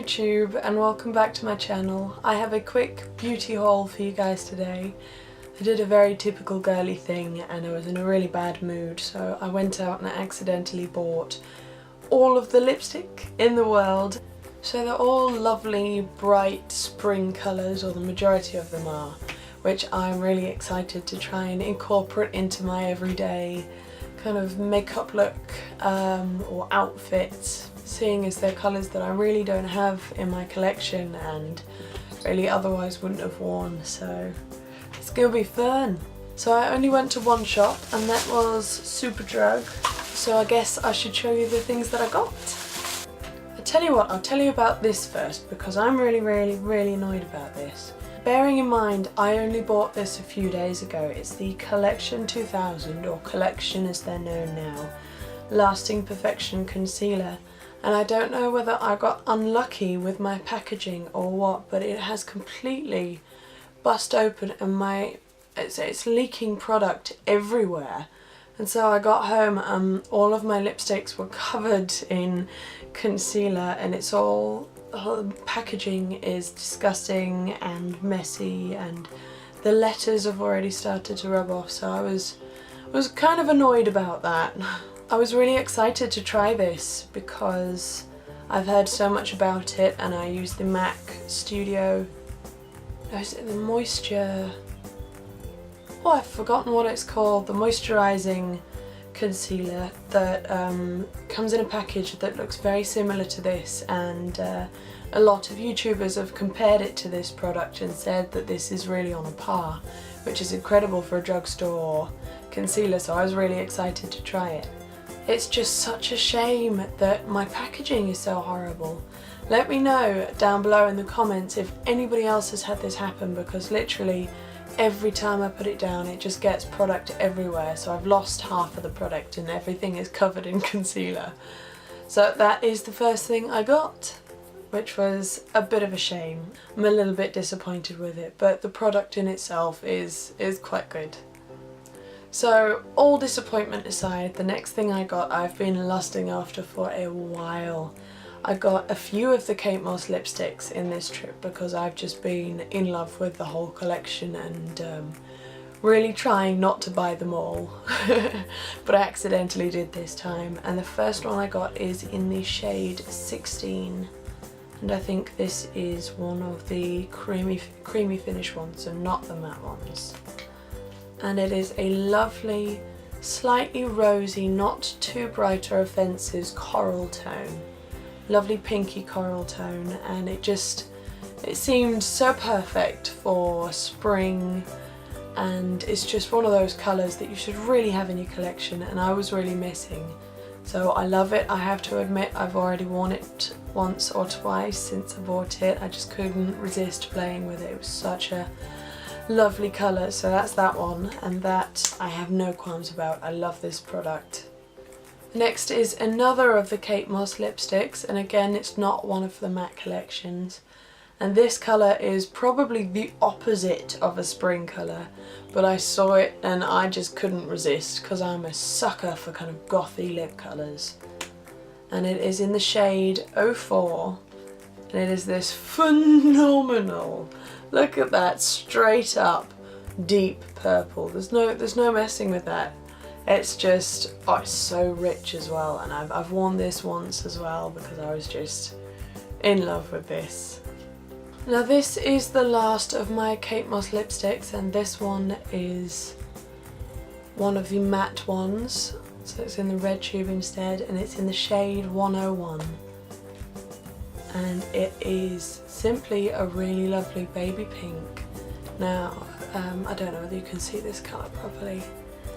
YouTube, and welcome back to my channel. I have a quick beauty haul for you guys today. I did a very typical girly thing and I was in a really bad mood, so I went out and I accidentally bought all of the lipstick in the world. So they're all lovely bright spring colours, or the majority of them are, which I'm really excited to try and incorporate into my everyday kind of makeup look or outfits, seeing as they're colours that I really don't have in my collection and really otherwise wouldn't have worn, so it's gonna be fun. So I only went to one shop and that was Superdrug, so I guess I should show you the things that I got. I tell you what, I'll tell you about this first because I'm really annoyed about this. Bearing in mind I only bought this a few days ago. It's the Collection 2000, or Collection as they're known now, Lasting Perfection Concealer. And I don't know whether I got unlucky with my packaging or what, but it has completely bust open and it's leaking product everywhere. And so I got home, all of my lipsticks were covered in concealer, and it's all, the packaging is disgusting and messy, and the letters have already started to rub off, so I was kind of annoyed about that. I was really excited to try this because I've heard so much about it, and I used the MAC Studio, is it the Moisture, oh I've forgotten what it's called, the moisturising concealer that comes in a package that looks very similar to this, and a lot of YouTubers have compared it to this product and said that this is really on a par, which is incredible for a drugstore concealer, so I was really excited to try it. It's just such a shame that my packaging is so horrible. Let me know down below in the comments if anybody else has had this happen, because literally every time I put it down it just gets product everywhere, so I've lost half of the product and everything is covered in concealer. So that is the first thing I got, which was a bit of a shame. I'm a little bit disappointed with it, but the product in itself is quite good. So all disappointment aside, the next thing I got I've been lusting after for a while. I got a few of the Kate Moss lipsticks in this trip because I've just been in love with the whole collection and really trying not to buy them all, but I accidentally did this time. And the first one I got is in the shade 16, and I think this is one of the creamy finish ones and not the matte ones. And it is a lovely, slightly rosy, not too bright or offensive coral tone. Lovely pinky coral tone, and it seemed so perfect for spring, and it's just one of those colours that you should really have in your collection, and I was really missing. So I love it. I have to admit I've already worn it once or twice since I bought it. I just couldn't resist playing with it. It was such a lovely colour. So that's that one, and that I have no qualms about. I love this product. Next is another of the Kate Moss lipsticks, and again it's not one of the matte collections, and this colour is probably the opposite of a spring colour, but I saw it and I just couldn't resist because I'm a sucker for kind of gothy lip colours. And it is in the shade 04, and it is this phenomenal, look at that, straight up deep purple. There's no messing with that. It's just, oh, it's so rich as well, and I've worn this once as well because I was just in love with this. Now this is the last of my Kate Moss lipsticks, and this one is one of the matte ones, so it's in the red tube instead, and it's in the shade 101. And it is simply a really lovely baby pink. Now, I don't know whether you can see this colour properly.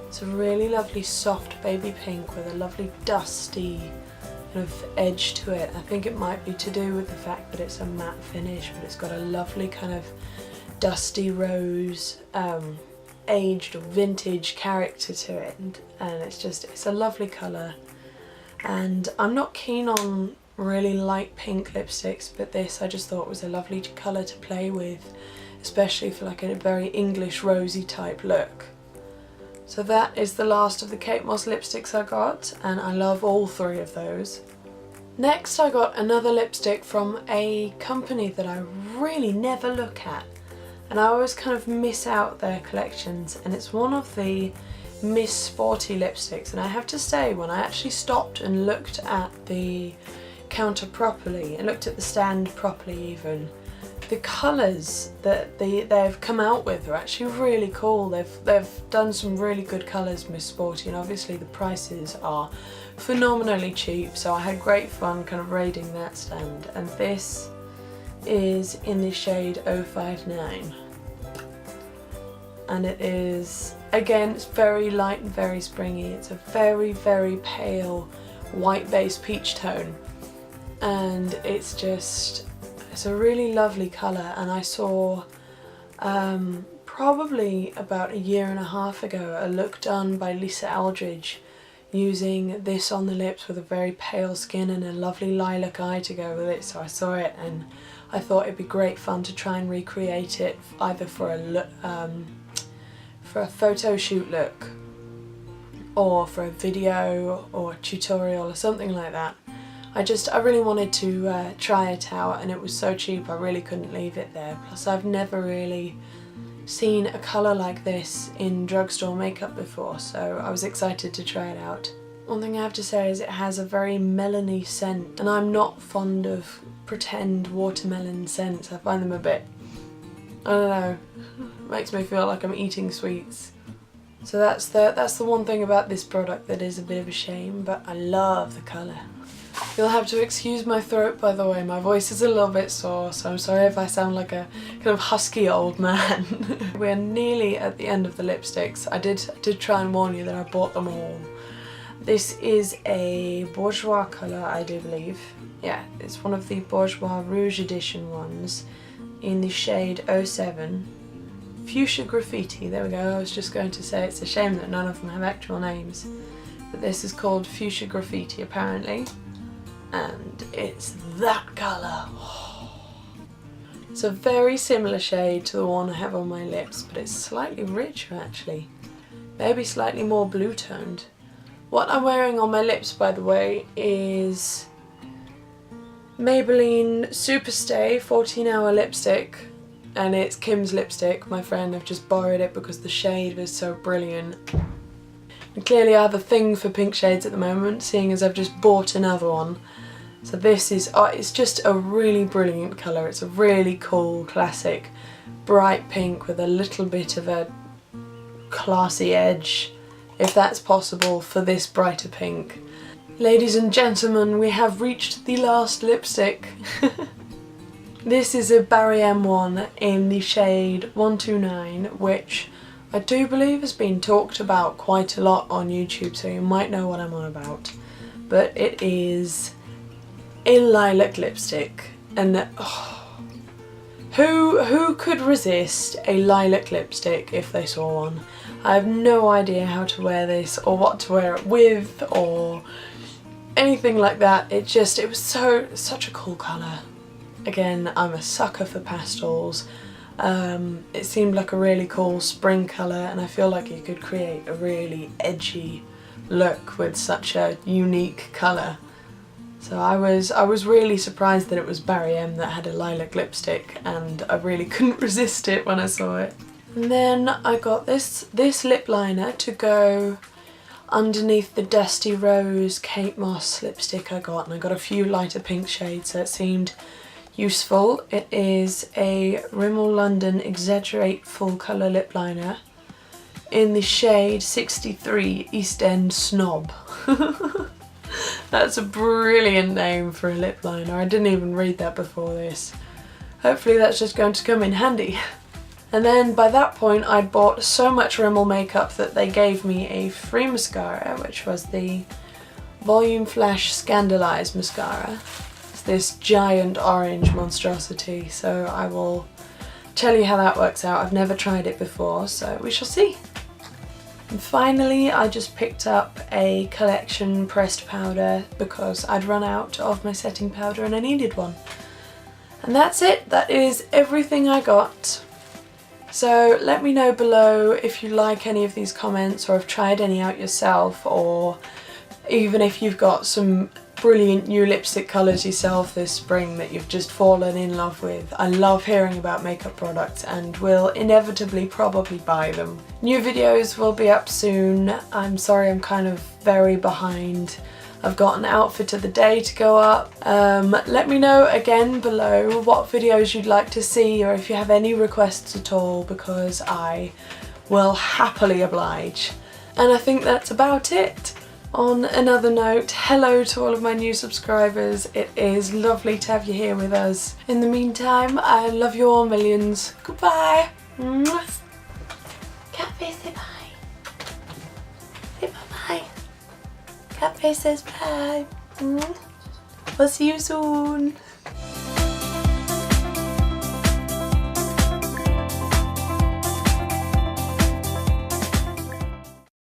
It's a really lovely soft baby pink with a lovely dusty kind of edge to it. I think it might be to do with the fact that it's a matte finish, but it's got a lovely kind of dusty rose, aged or vintage character to it, and it's a lovely colour. And I'm not keen on really light pink lipsticks, but this I just thought was a lovely colour to play with, especially for like a very English rosy type look. So that is the last of the Kate Moss lipsticks I got, and I love all three of those. Next I got another lipstick from a company that I really never look at, and I always kind of miss out their collections, and it's one of the Miss Sporty lipsticks. And I have to say, when I actually stopped and looked at the counter properly and looked at the stand properly even, the colours that they've come out with are actually really cool. They've done some really good colours, Miss Sporty, and obviously the prices are phenomenally cheap, so I had great fun kind of raiding that stand. And this is in the shade 059, and it is, again, it's very light and very springy. It's a very, very pale white base peach tone, and it's a really lovely colour. And I saw probably about a year and a half ago a look done by Lisa Aldridge using this on the lips with a very pale skin and a lovely lilac eye to go with it. So I saw it and I thought it'd be great fun to try and recreate it, either for a photo shoot look or for a video or a tutorial or something like that. I really wanted to try it out, and it was so cheap I really couldn't leave it there. Plus I've never really seen a colour like this in drugstore makeup before, so I was excited to try it out. One thing I have to say is it has a very melony scent, and I'm not fond of pretend watermelon scents. I find them a bit, I don't know, makes me feel like I'm eating sweets. So that's the one thing about this product that is a bit of a shame, but I love the colour. You'll have to excuse my throat, by the way, my voice is a little bit sore, so I'm sorry if I sound like a kind of husky old man. We're nearly at the end of the lipsticks. I did try and warn you that I bought them all. This is a Bourjois colour, I do believe. Yeah, it's one of the Bourjois Rouge Edition ones in the shade 07. Fuchsia Graffiti, there we go. I was just going to say it's a shame that none of them have actual names, but this is called Fuchsia Graffiti apparently. And it's that colour. It's a very similar shade to the one I have on my lips, but it's slightly richer actually. Maybe slightly more blue toned. What I'm wearing on my lips, by the way, is Maybelline Superstay 14-hour lipstick, and it's Kim's lipstick, my friend. I've just borrowed it because the shade was so brilliant. And clearly I have a thing for pink shades at the moment, seeing as I've just bought another one. So this is, it's just a really brilliant colour. It's a really cool, classic, bright pink with a little bit of a classy edge, if that's possible, for this brighter pink. Ladies and gentlemen, we have reached the last lipstick. This is a Barry M one in the shade 129, which I do believe has been talked about quite a lot on YouTube, so you might know what I'm on about. But it is a lilac lipstick, and who could resist a lilac lipstick if they saw one? I have no idea how to wear this or what to wear it with or anything like that. It was such a cool colour. Again, I'm a sucker for pastels. It seemed like a really cool spring colour, and I feel like you could create a really edgy look with such a unique colour. So I was really surprised that it was Barry M that had a lilac lipstick, and I really couldn't resist it when I saw it. And then I got this lip liner to go underneath the Dusty Rose Kate Moss lipstick I got, and I got a few lighter pink shades, so it seemed useful. It is a Rimmel London Exaggerate Full Colour Lip Liner in the shade 63 East End Snob. That's a brilliant name for a lip liner. I didn't even read that before this. Hopefully that's just going to come in handy. And then by that point I'd bought so much Rimmel makeup that they gave me a free mascara, which was the Volume Flash Scandalise mascara. It's this giant orange monstrosity, so I will tell you how that works out. I've never tried it before, so we shall see. And finally I just picked up a collection pressed powder because I'd run out of my setting powder and I needed one. And that's it. That is everything I got. So let me know below if you like any of these comments or have tried any out yourself, or even if you've got some brilliant new lipstick colours yourself this spring that you've just fallen in love with. I love hearing about makeup products and will inevitably probably buy them. New videos will be up soon. I'm sorry I'm kind of very behind. I've got an outfit of the day to go up. Let me know again below what videos you'd like to see, or if you have any requests at all, because I will happily oblige. And I think that's about it. On another note, hello to all of my new subscribers. It is lovely to have you here with us. In the meantime, I love you all millions. Goodbye. Catfish, say bye. Say bye-bye. Catfish says bye. We'll see you soon.